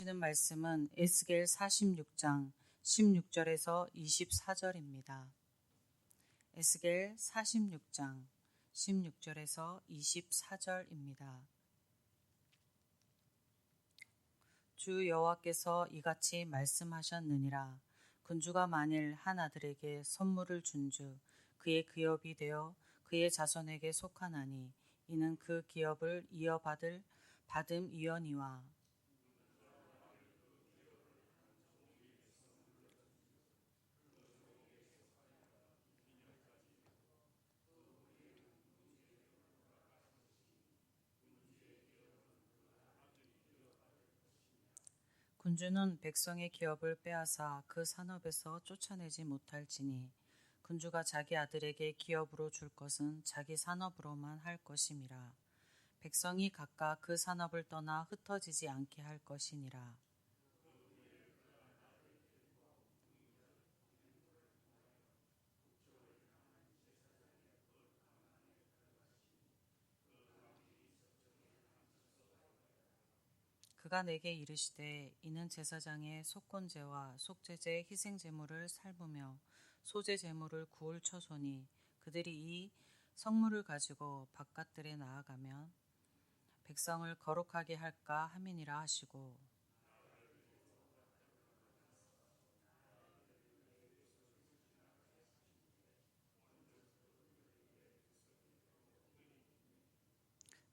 주는 말씀은 에스겔 46장 16절에서 24절입니다. 에스겔 46장 16절에서 24절입니다. 주 여호와께서 이같이 말씀하셨느니라. 군주가 만일 한 아들에게 선물을 준즉 그의 기업이 되어 그의 자손에게 속하나니 이는 그 기업을 받음이여니와 군주는 백성의 기업을 빼앗아 그 산업에서 쫓아내지 못할지니 군주가 자기 아들에게 기업으로 줄 것은 자기 산업으로만 할 것임이라. 백성이 각각 그 산업을 떠나 흩어지지 않게 할 것이니라. 그가 내게 이르시되 이는 제사장의 속건제와 속죄제 희생제물을 삶으며 소제 제물을 구울 처소니 그들이 이 성물을 가지고 바깥들에 나아가면 백성을 거룩하게 할까 함이니라 하시고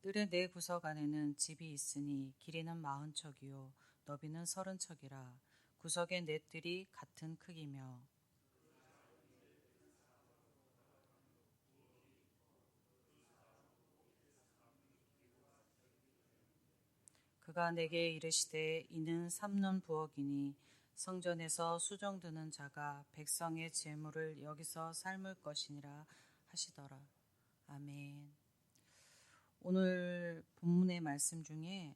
뜰의 네 구석 안에는 집이 있으니 길이는 40척이요 너비는 30척이라. 구석의 네 뜰이 같은 크기며 그가 내게 이르시되 이는 삼는 부엌이니 성전에서 수종드는 자가 백성의 재물을 여기서 삶을 것이니라 하시더라. 아멘. 오늘 본문의 말씀 중에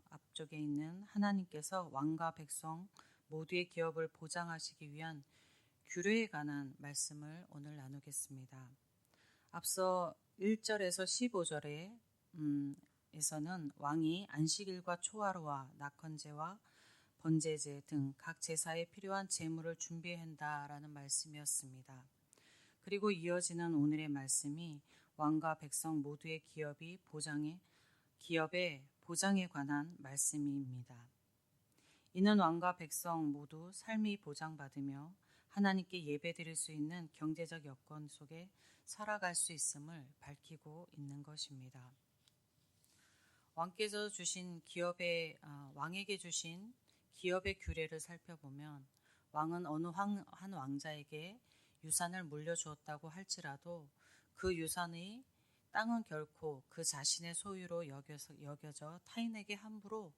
앞쪽에 있는 하나님께서 왕과 백성 모두의 기업을 보장하시기 위한 규례에 관한 말씀을 오늘 나누겠습니다. 앞서 1절에서 15절에 에서는 왕이 안식일과 초하루와 낙헌제와 번제제 등 각 제사에 필요한 제물을 준비해야 한다라는 말씀이었습니다. 그리고 이어지는 오늘의 말씀이 왕과 백성 모두의 기업의 보장에 관한 말씀입니다. 이는 왕과 백성 모두 삶이 보장받으며 하나님께 예배드릴 수 있는 경제적 여건 속에 살아갈 수 있음을 밝히고 있는 것입니다. 왕에게 주신 기업의 규례를 살펴보면 왕은 어느 한 왕자에게 유산을 물려주었다고 할지라도 그 유산의 땅은 결코 그 자신의 소유로 여겨져 타인에게 함부로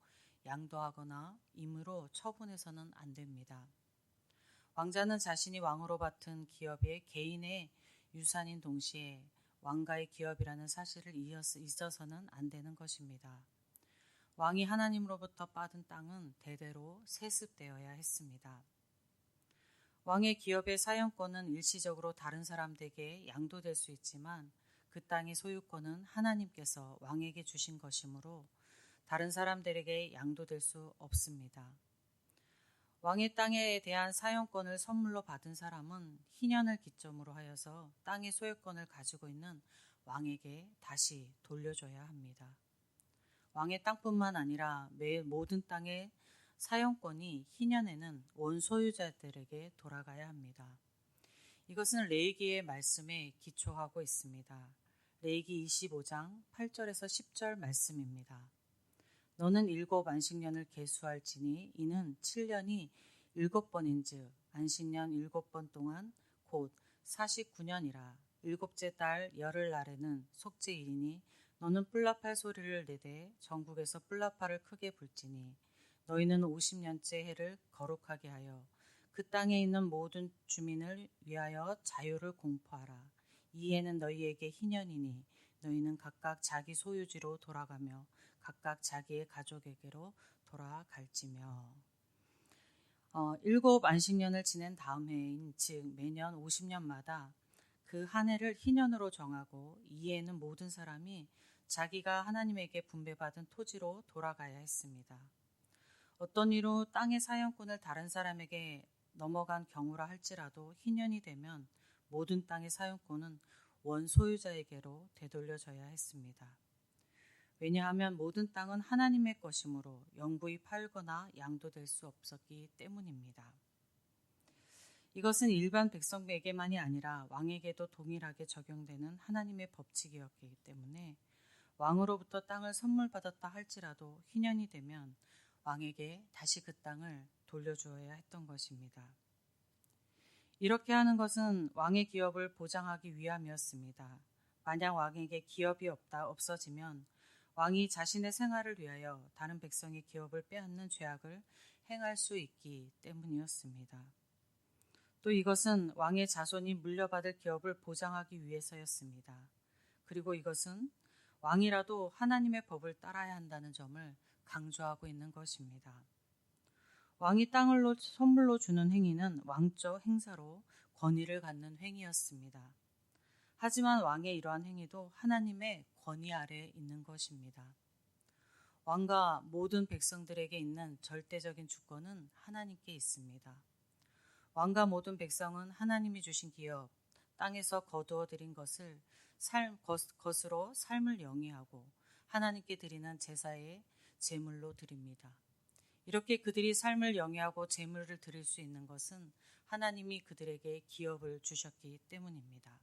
양도하거나 임의로 처분해서는 안 됩니다. 왕자는 자신이 왕으로 맡은 기업의 개인의 유산인 동시에 왕가의 기업이라는 사실을 잊어서는 안 되는 것입니다. 왕이 하나님으로부터 받은 땅은 대대로 세습되어야 했습니다. 왕의 기업의 사용권은 일시적으로 다른 사람들에게 양도될 수 있지만 그 땅의 소유권은 하나님께서 왕에게 주신 것이므로 다른 사람들에게 양도될 수 없습니다. 왕의 땅에 대한 사용권을 선물로 받은 사람은 희년을 기점으로 하여서 땅의 소유권을 가지고 있는 왕에게 다시 돌려줘야 합니다. 왕의 땅뿐만 아니라 모든 땅의 사용권이 희년에는 원소유자들에게 돌아가야 합니다. 이것은 레위기의 말씀에 기초하고 있습니다. 레위기 25장 8절에서 10절 말씀입니다. 너는 7 안식년을 계수할지니 이는 7년이 7번인즉 안식년 7번 동안 곧 49년이라. 7째 달 열흘날에는 속죄일이니 너는 뿔라팔 소리를 내되 전국에서 뿔라팔을 크게 불지니 너희는 50년째 해를 거룩하게 하여 그 땅에 있는 모든 주민을 위하여 자유를 공포하라. 이 해는 너희에게 희년이니 너희는 각각 자기 소유지로 돌아가며 각각 자기의 가족에게로 돌아갈지며. 7 안식년을 지낸 다음 해인 즉 매년 50년마다 그 한 해를 희년으로 정하고 이 해에는 모든 사람이 자기가 하나님에게 분배받은 토지로 돌아가야 했습니다. 어떤 이로 땅의 사용권을 다른 사람에게 넘어간 경우라 할지라도 희년이 되면 모든 땅의 사용권은 원소유자에게로 되돌려져야 했습니다. 왜냐하면 모든 땅은 하나님의 것이므로 영구히 팔거나 양도될 수 없었기 때문입니다. 이것은 일반 백성에게만이 아니라 왕에게도 동일하게 적용되는 하나님의 법칙이었기 때문에 왕으로부터 땅을 선물 받았다 할지라도 희년이 되면 왕에게 다시 그 땅을 돌려주어야 했던 것입니다. 이렇게 하는 것은 왕의 기업을 보장하기 위함이었습니다. 만약 왕에게 기업이 없어지면 왕이 자신의 생활을 위하여 다른 백성의 기업을 빼앗는 죄악을 행할 수 있기 때문이었습니다. 또 이것은 왕의 자손이 물려받을 기업을 보장하기 위해서였습니다. 그리고 이것은 왕이라도 하나님의 법을 따라야 한다는 점을 강조하고 있는 것입니다. 왕이 땅을 선물로 주는 행위는 왕적 행사로 권위를 갖는 행위였습니다. 하지만 왕의 이러한 행위도 하나님의 권위 아래 있는 것입니다. 왕과 모든 백성들에게 있는 절대적인 주권은 하나님께 있습니다. 왕과 모든 백성은 하나님이 주신 기업, 땅에서 거두어 들인 것으로 삶을 영위하고 하나님께 드리는 제사의 제물로 드립니다. 이렇게 그들이 삶을 영위하고 제물을 드릴 수 있는 것은 하나님이 그들에게 기업을 주셨기 때문입니다.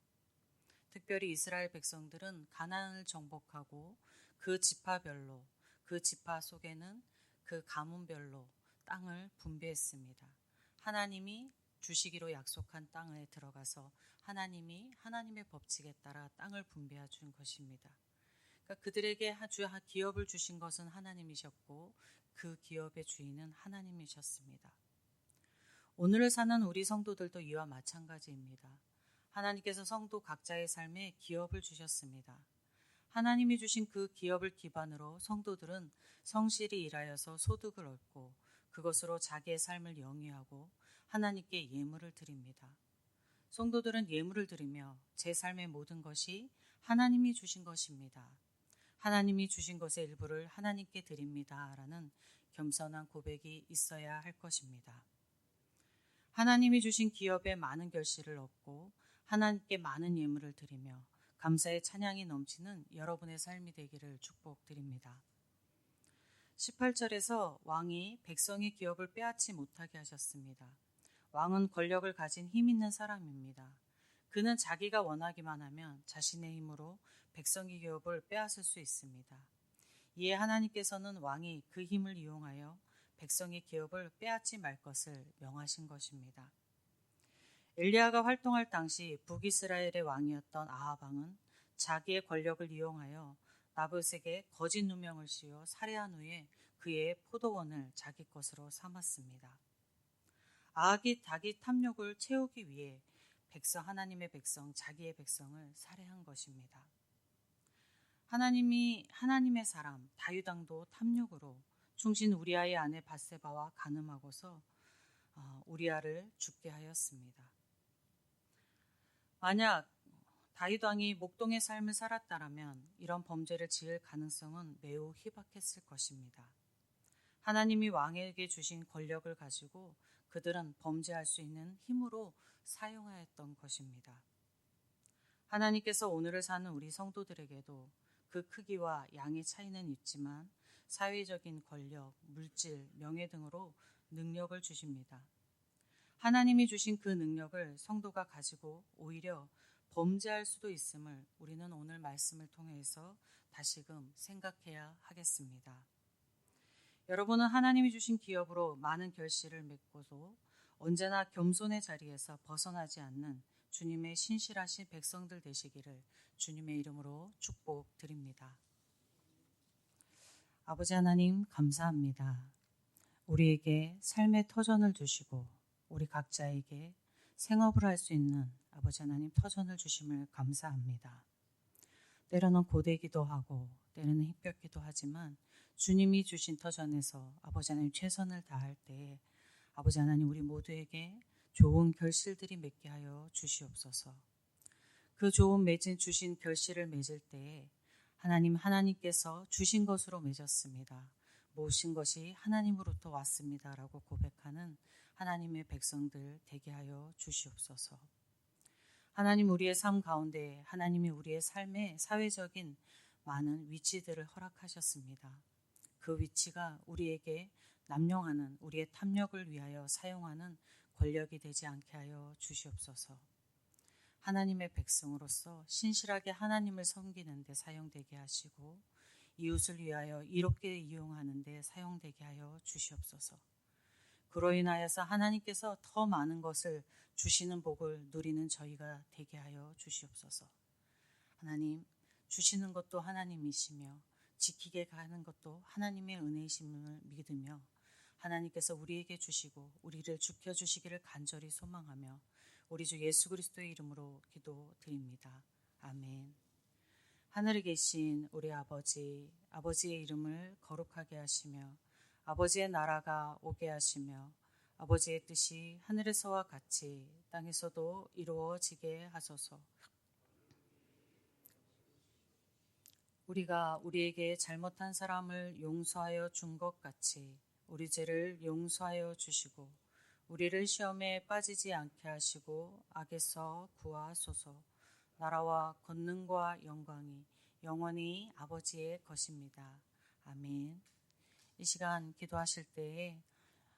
특별히 이스라엘 백성들은 가나안을 정복하고 그 지파별로, 그 지파 속에는 그 가문별로 땅을 분배했습니다. 하나님이 주시기로 약속한 땅에 들어가서 하나님이 하나님의 법칙에 따라 땅을 분배해 준 것입니다. 그러니까 그들에게 기업을 주신 것은 하나님이셨고 그 기업의 주인은 하나님이셨습니다. 오늘을 사는 우리 성도들도 이와 마찬가지입니다. 하나님께서 성도 각자의 삶에 기업을 주셨습니다. 하나님이 주신 그 기업을 기반으로 성도들은 성실히 일하여서 소득을 얻고 그것으로 자기의 삶을 영위하고 하나님께 예물을 드립니다. 성도들은 예물을 드리며 제 삶의 모든 것이 하나님이 주신 것입니다. 하나님이 주신 것의 일부를 하나님께 드립니다. 라는 겸손한 고백이 있어야 할 것입니다. 하나님이 주신 기업에 많은 결실을 얻고 하나님께 많은 예물을 드리며 감사의 찬양이 넘치는 여러분의 삶이 되기를 축복드립니다. 18절에서 왕이 백성의 기업을 빼앗지 못하게 하셨습니다. 왕은 권력을 가진 힘 있는 사람입니다. 그는 자기가 원하기만 하면 자신의 힘으로 백성의 기업을 빼앗을 수 있습니다. 이에 하나님께서는 왕이 그 힘을 이용하여 백성의 기업을 빼앗지 말 것을 명하신 것입니다. 엘리야가 활동할 당시 북이스라엘의 왕이었던 아합 왕은 자기의 권력을 이용하여 나봇에게 거짓 누명을 씌워 살해한 후에 그의 포도원을 자기 것으로 삼았습니다. 아합이 자기 탐욕을 채우기 위해 하나님의 백성, 자기의 백성을 살해한 것입니다. 하나님의 사람 다윗 왕도 탐욕으로 충신 우리아의 아내 밧세바와 간음하고서 우리아를 죽게 하였습니다. 만약 다윗 왕이 목동의 삶을 살았다면 이런 범죄를 지을 가능성은 매우 희박했을 것입니다. 하나님이 왕에게 주신 권력을 가지고 그들은 범죄할 수 있는 힘으로 사용하였던 것입니다. 하나님께서 오늘을 사는 우리 성도들에게도 그 크기와 양의 차이는 있지만 사회적인 권력, 물질, 명예 등으로 능력을 주십니다. 하나님이 주신 그 능력을 성도가 가지고 오히려 범죄할 수도 있음을 우리는 오늘 말씀을 통해서 다시금 생각해야 하겠습니다. 여러분은 하나님이 주신 기업으로 많은 결실을 맺고도 언제나 겸손의 자리에서 벗어나지 않는 주님의 신실하신 백성들 되시기를 주님의 이름으로 축복드립니다. 아버지 하나님 감사합니다. 우리에게 삶의 터전을 주시고 우리 각자에게 생업을 할 수 있는 아버지 하나님 터전을 주심을 감사합니다. 때로는 고되기도 하고 때로는 힘겹기도 하지만 주님이 주신 터전에서 아버지 하나님 최선을 다할 때에 아버지 하나님 우리 모두에게 좋은 결실들이 맺게 하여 주시옵소서. 그 좋은 주신 결실을 맺을 때에 하나님께서 주신 것으로 맺었습니다. 모신 것이 하나님으로부터 왔습니다라고 고백하는 하나님의 백성들 되게 하여 주시옵소서. 하나님, 우리의 삶 가운데 하나님이 우리의 삶의 사회적인 많은 위치들을 허락하셨습니다. 그 위치가 우리에게 남용하는, 우리의 탐욕을 위하여 사용하는 권력이 되지 않게 하여 주시옵소서. 하나님의 백성으로서 신실하게 하나님을 섬기는 데 사용되게 하시고 이웃을 위하여 이롭게 이용하는 데 사용되게 하여 주시옵소서. 그로 인하여서 하나님께서 더 많은 것을 주시는 복을 누리는 저희가 되게 하여 주시옵소서. 하나님, 주시는 것도 하나님이시며 지키게 가는 것도 하나님의 은혜이심을 믿으며 하나님께서 우리에게 주시고 우리를 지켜주시기를 간절히 소망하며 우리 주 예수 그리스도의 이름으로 기도드립니다. 아멘. 하늘에 계신 우리 아버지, 아버지의 이름을 거룩하게 하시며 아버지의 나라가 오게 하시며 아버지의 뜻이 하늘에서와 같이 땅에서도 이루어지게 하소서. 우리가 우리에게 잘못한 사람을 용서하여 준 것 같이 우리 죄를 용서하여 주시고 우리를 시험에 빠지지 않게 하시고 악에서 구하소서. 나라와 권능과 영광이 영원히 아버지의 것입니다. 아멘. 이 시간 기도하실 때에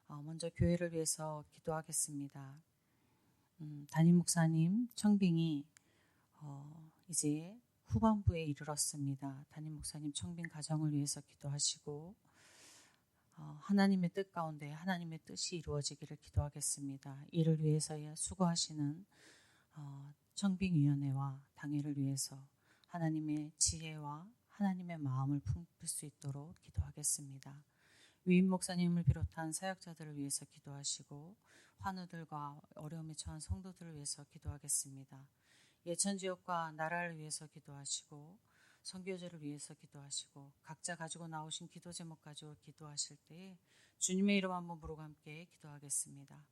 먼저 교회를 위해서 기도하겠습니다. 담임 목사님 청빙이 이제 후반부에 이르렀습니다. 담임 목사님 청빙 가정을 위해서 기도하시고 하나님의 뜻 가운데 하나님의 뜻이 이루어지기를 기도하겠습니다. 이를 위해서 수고하시는 청빙위원회와 당회를 위해서 하나님의 지혜와 하나님의 마음을 품을 수 있도록 기도하겠습니다. 위임 목사님을 비롯한 사역자들을 위해서 기도하시고 환우들과 어려움에 처한 성도들을 위해서 기도하겠습니다. 예천지역과 나라를 위해서 기도하시고 선교제를 위해서 기도하시고 각자 가지고 나오신 기도 제목 가지고 기도하실 때에 주님의 이름 한번 부르고 함께 기도하겠습니다.